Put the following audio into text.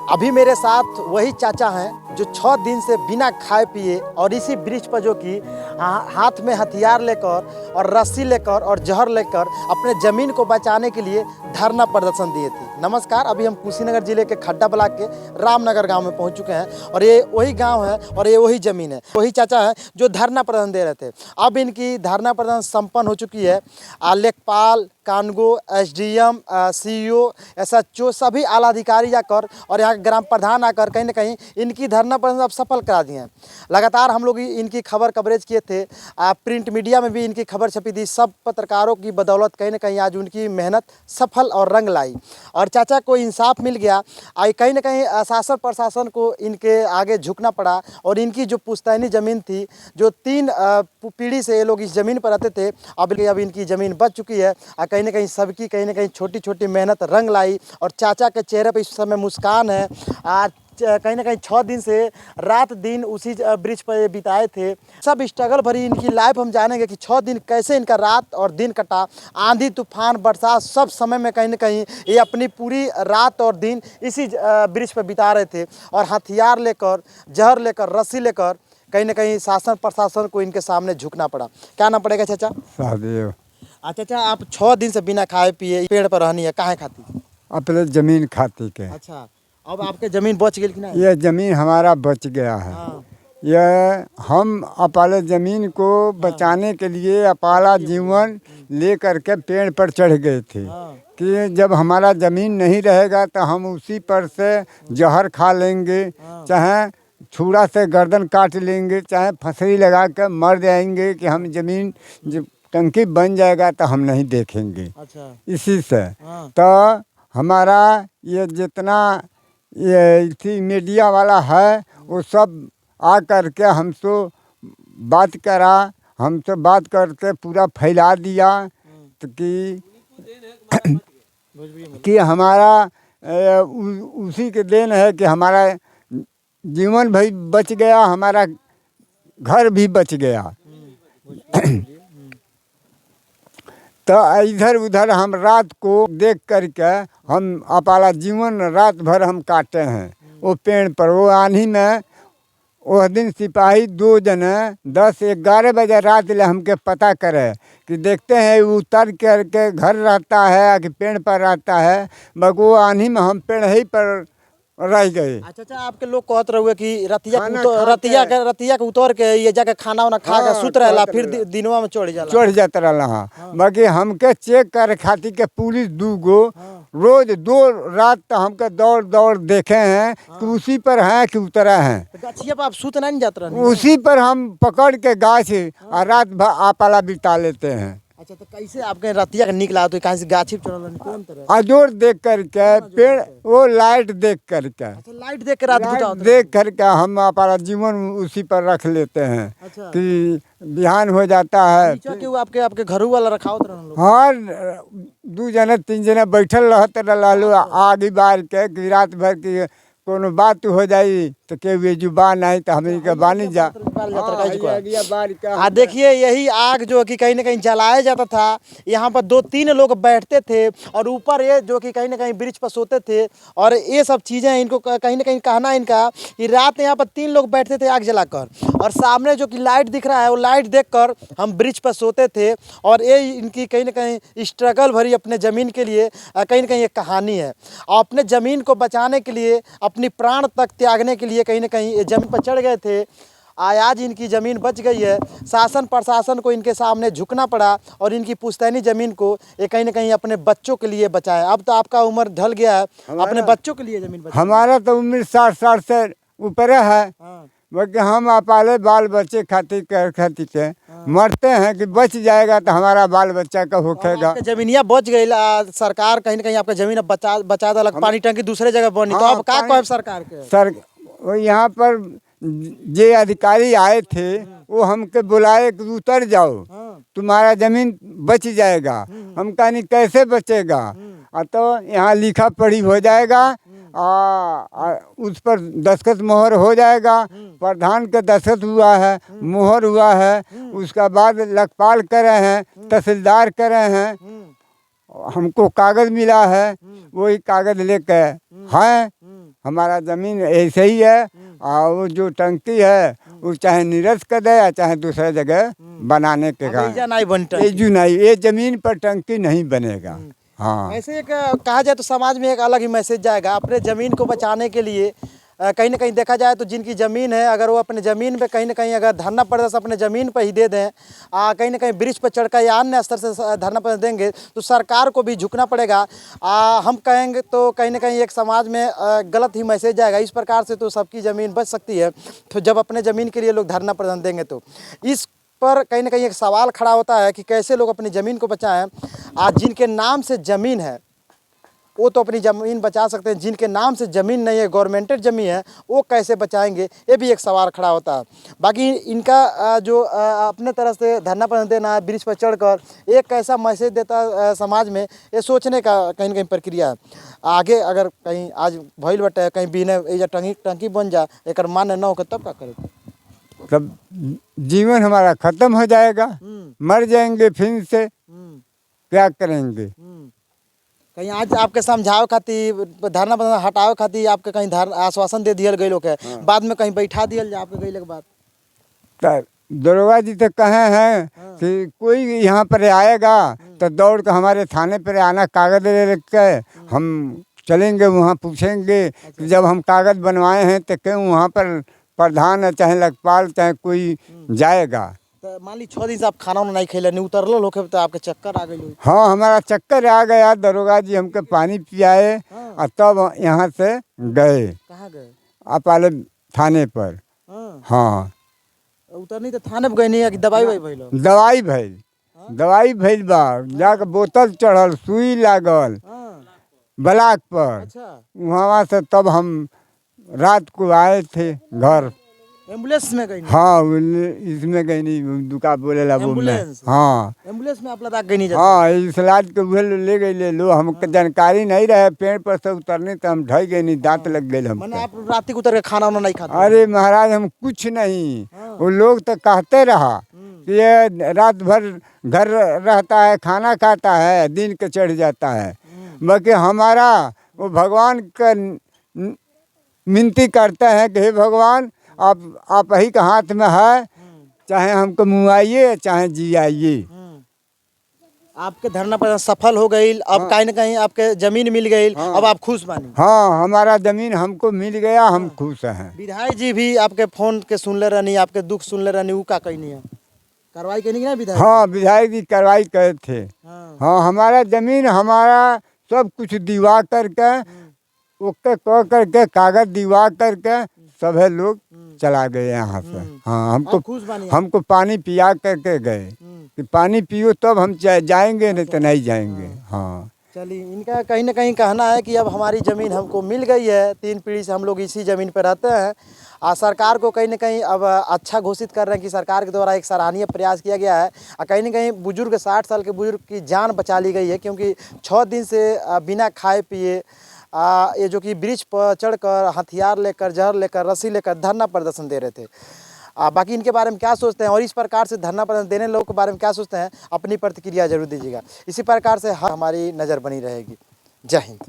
अभी मेरे साथ वही चाचा हैं जो 6 दिन से बिना खाए पिए और इसी वृक्ष पर जो कि हाथ में हथियार लेकर और रस्सी लेकर और जहर लेकर अपने ज़मीन को बचाने के लिए धरना प्रदर्शन दिए थे। नमस्कार, अभी हम कुशीनगर जिले के खड्डा ब्लॉक के रामनगर गांव में पहुंच चुके हैं और ये वही गांव है और ये वही ज़मीन है। वही चाचा है जो धरना प्रदर्शन दे रहे थे। अब इनकी धरना प्रदर्शन संपन्न हो चुकी है। लेखपाल, कानगो, एसडीएम, सीईओ, एसएचओ सभी आला अधिकारी जाकर और यहाँ ग्राम प्रधान आकर कहीं ना कहीं इनकी धरना प्रदर्शन अब सफल करा दिए हैं। लगातार हम लोग इनकी खबर कवरेज किए थे, प्रिंट मीडिया में भी इनकी खबर छपी थी। सब पत्रकारों की बदौलत कहीं ना कहीं आज उनकी मेहनत सफल और रंग लाई और चाचा को इंसाफ मिल गया। कहीं ना कहीं शासन प्रशासन को इनके आगे झुकना पड़ा और इनकी जो पुश्तैनी ज़मीन थी, जो 3 पीढ़ी से ये लोग इस ज़मीन पर रहते थे, अब इनकी ज़मीन बच चुकी है। कहीं ना कहीं सबकी कहीं ना कहीं छोटी छोटी मेहनत रंग लाई और चाचा के चेहरे पर इस समय मुस्कान है। कहीं ना कहीं 6 दिन से रात दिन उसी ब्रिज पर बिताए थे। सब स्ट्रगल भरी इनकी लाइफ हम जानेंगे कि 6 दिन कैसे इनका रात और दिन कटा। आंधी तूफान बरसात सब समय में कहीं ना कहीं ये अपनी पूरी रात और दिन इसी ब्रिज पर बिता रहे थे और हथियार लेकर, जहर लेकर, रस्सी लेकर कहीं ना कहीं शासन प्रशासन को इनके सामने झुकना पड़ा। क्या नाम पड़ेगा चाचा? सहदेव। अच्छा, आप 6 दिन से बिना खाए पिए पेड़ पर रहनी है, काहे खाती? अपने जमीन खाती के। अच्छा, अब आपके जमीन बच गई कि नहीं? ये जमीन हमारा बच गया है। हाँ। ये हम अपाले जमीन को बचाने के लिए अपाला जीवन ले करके पेड़ पर चढ़ गए थे कि जब हमारा ज़मीन नहीं रहेगा तो हम उसी पर से जहर खा लेंगे, चाहे छुरा से गर्दन काट लेंगे, चाहे फंसरी लगा कर मर जाएंगे कि हम ज़मीन जब टंकी बन जाएगा तो हम नहीं देखेंगे। अच्छा। इसी से तो हमारा ये जितना ये थी मीडिया वाला है वो सब आ कर के हमसे बात करा, हमसे बात करके पूरा फैला दिया तो कि हमारा उसी के देन है कि हमारा जीवन भी बच गया, हमारा घर भी बच गया। तो इधर उधर हम रात को देख करके हम अपाला जीवन रात भर हम काटे हैं वो पेड़ पर। वो आंधी में उस दिन सिपाही 2 जने 10-11 बजे रात ले हमके पता करे कि देखते हैं उतर करके घर रहता है कि पेड़ पर रहता है, मगर वो आंधी में हम पेड़ ही पर रह गए। अच्छा, आपके लोग कहते रहुए कि रतिया के उतर के ये जाके खाना वाना खा के सुत रहला, फिर दिनवा में चढ़ जाता रहा। बाकी हमके चेक करे खातिर के पुलिस 2 गो रोज 2 रात तो हमके दौड़ दौड़ देखे हैं कि उसी पर हैं कि उतरा हैं। गाछिया पर आप सुत नहीं जाते रहे? उसी पर हम पकड़ के गाछ और रात भर आपाला बिता लेते हैं। अच्छा, तो कैसे आपके रतिया का निकला? तो कहाँ से गाछी पर चढ़ल? कौन तरह? अजोर देख करके पेड़, वो लाइट देख करके। अच्छा, लाइट देख के रात बिताओ? देख करके हम अपना जीवन उसी पर रख लेते हैं। अच्छा। कि बिहान हो जाता है। आपके घरों वाला रखा होता है? हाँ, 2 जने 3 जने बैठल रहते रहलू आगे बार के रात भर की कोनो बात हो जाई तो के जुबान नहीं तो हमें के बानी जा। देखिए, यही आग जो कि कहीं ना कहीं जलाया जाता था, यहाँ पर 2-3 लोग बैठते थे और ऊपर ये जो कि कहीं ना कहीं ब्रिज पर सोते थे और ये सब चीज़ें इनको कहीं ना कहीं कहना इनका कि रात यहाँ पर 3 लोग बैठते थे आग जलाकर और सामने जो कि लाइट दिख रहा है वो लाइट देखकर हम ब्रिज पर सोते थे। और ये इनकी कहीं ना कहीं स्ट्रगल भरी अपने ज़मीन के लिए कहीं ना कहीं एक कहानी है और अपने ज़मीन को बचाने के लिए, अपनी प्राण तक त्यागने के लिए कहीं ना कहीं ये ज़मीन पर चढ़ गए थे। आज इनकी ज़मीन बच गई है। शासन प्रशासन को इनके सामने झुकना पड़ा और इनकी पुश्तैनी ज़मीन को ये कहीं ना कहीं अपने बच्चों के लिए बचाया। अब तो आपका उम्र ढल गया है, अपने बच्चों के लिए ज़मीन बचाया। हमारा तो उम्र 60 साल से ऊपर है। बल्कि हम अपाले बाल बच्चे खातिर के मरते हैं कि बच जाएगा तो हमारा बाल बच्चा का होखेगा। जमीनिया बच गई, सरकार कहीं ना कहीं आपका ज़मीन बचा दलक, पानी टंकी दूसरे जगह बनी। तो अब क्या कहे सरकार के? सर यहाँ पर जे अधिकारी आए थे वो हमके बुलाए कि उतर जाओ, तुम्हारा ज़मीन बच जाएगा। हम कहानी कैसे बचेगा? तो यहाँ लिखा पढ़ी हो जाएगा, उस पर दस्तखत मोहर हो जाएगा। प्रधान का दस्तखत हुआ है, मोहर हुआ है, उसका बाद लेखपाल करे हैं, तहसीलदार करे हैं, हमको कागज़ मिला है, वही कागज़ लेकर हैं हमारा ज़मीन ऐसे ही है। और वो जो टंकी है वो चाहे निरस्त कर दे या चाहे दूसरा जगह बनाने के अब एजा नहीं बन ये जो नहीं, ये ज़मीन पर टंकी नहीं बनेगा। हाँ, वैसे एक कहा जाए तो समाज में एक अलग ही मैसेज जाएगा अपने ज़मीन को बचाने के लिए। कहीं ना कहीं देखा जाए तो जिनकी ज़मीन है अगर वो अपने ज़मीन पे कहीं ना कहीं अगर धरना प्रदर्शन अपने ज़मीन पर ही दे दें, कहीं ना कहीं ब्रिज पर चढ़कर या अन्य स्तर से धरना प्रदर्शन देंगे तो सरकार को भी झुकना पड़ेगा। हम कहेंगे तो कहीं ना कहीं एक समाज में गलत ही मैसेज जाएगा। इस प्रकार से तो सबकी ज़मीन बच सकती है, तो जब अपने ज़मीन के लिए लोग धरना प्रदर्शन देंगे तो इस पर कहीं ना कहीं एक सवाल खड़ा होता है कि कैसे लोग अपनी ज़मीन को बचाएं। आज जिनके नाम से ज़मीन है वो तो अपनी ज़मीन बचा सकते हैं, जिनके नाम से ज़मीन नहीं है, गवर्नमेंटेड ज़मीन है, वो कैसे बचाएंगे, ये भी एक सवाल खड़ा होता है। बाकी इनका जो अपने तरह से धरना प्रदर्शन देना है ब्रिज पर चढ़कर, एक कैसा मैसेज देता है समाज में, ये सोचने का कहीं ना कहीं प्रक्रिया है। आगे अगर कहीं आज भइल बटे कहीं बिना ये टंकी बन जा एक मान्य न हो तब क्या करे, तब जीवन हमारा ख़त्म हो जाएगा, मर जाएंगे फिर से, क्या करेंगे। कहीं आज आपके समझाओ खातिर धरना प्रदर्शन हटाओ खातिर आपके कहीं आश्वासन दे दिया गए लोग है, बाद में कहीं बैठा दिया जाए आपके गए के बाद। दरोगा जी तो कहे हैं कि कोई यहाँ पर आएगा तो दौड़ कर हमारे थाने पर आना, कागज़ ले रख के हम चलेंगे वहाँ पूछेंगे कि जब हम कागज़ बनवाए हैं तो क्यों वहाँ पर प्रधान है चाहे लेखपाल चाहे कोई जाएगा। तो मान ली 6 दिन से आप खाना वाना नहीं खेले, नहीं उतरलो लोग तो आपके चक्कर आ गए। हाँ, हमारा चक्कर आ गया, दरोगा जी हमके पानी पियाए और तब यहाँ से गए। कहाँ गए? आप वाले थाने पर। हाँ, उतरनी तो थाने पर गए नहीं है कि दवाई वही भइल? दवाई भइल बा, जाकर बोतल चढ़ल, सुई लागल ब्लॉक पर। अच्छा, वहाँ से तब हम रात को आए थे घर। एम्बुलेंस में गई? हाँ, इसमें गई नहीं, दुका बोले ला वो में। हाँ, एम्बुलेंस में आप लदा गई नहीं? हाँ, इस लाद के उहे ले गई ले लो, हमको जानकारी नहीं रहे, पेड़ पर से उतरने तो हम ढह गए नहीं, दांत लग गए हम। मैंने आप रात को उतर के खाना वाना नहीं खाते? अरे महाराज हम कुछ नहीं, वो लोग तो कहते रहा कि ये रात भर घर रहता है, खाना खाता है, दिन के चढ़ जाता है। बाकी हमारा वो भगवान का मिनती करते हैं कि हे भगवान आप ही के हाथ में है, चाहे हमको मुआइए चाहे जियाइए। आपके धरना पर सफल हो गई, अब कहीं ना कहीं आपके जमीन मिल गई, अब आप खुश बानी? हाँ, हमारा जमीन हमको मिल गया, हम खुश हैं। विधायक जी भी आपके फोन के सुन ले रहनी, आपके दुख सुन ले रहनी, वो का कहीं नहीं है कार्रवाई करनी ना विधायक? हाँ, विधायक जी कार्रवाई करे थे। हाँ, हमारा जमीन हमारा सब कुछ दिवा करके ओके कह करके कागज दिवा करके सभी लोग चला गए यहाँ से। हाँ, हमको पानी पिया करके गए कि पानी पियो तब हम जाएंगे, नहीं तो नहीं जाएंगे। हाँ, चलिए, इनका कहीं ना कहीं कहना है कि अब हमारी ज़मीन हमको मिल गई है, 3 पीढ़ी से हम लोग इसी ज़मीन पर रहते हैं। सरकार को कहीं ना कहीं अब अच्छा घोषित कर रहे हैं कि सरकार के द्वारा एक सराहनीय प्रयास किया गया है। कहीं ना कहीं बुजुर्ग 60 साल के बुजुर्ग की जान बचा ली गई है, क्योंकि 6 दिन से बिना खाए पिए ये जो कि ब्रिज पर चढ़कर हथियार लेकर, जहर लेकर, रस्सी लेकर धरना प्रदर्शन दे रहे थे। बाकी इनके बारे में क्या सोचते हैं और इस प्रकार से धरना प्रदर्शन देने लोगों के बारे में क्या सोचते हैं, अपनी प्रतिक्रिया जरूर दीजिएगा। इसी प्रकार से हमारी नज़र बनी रहेगी। जय हिंद।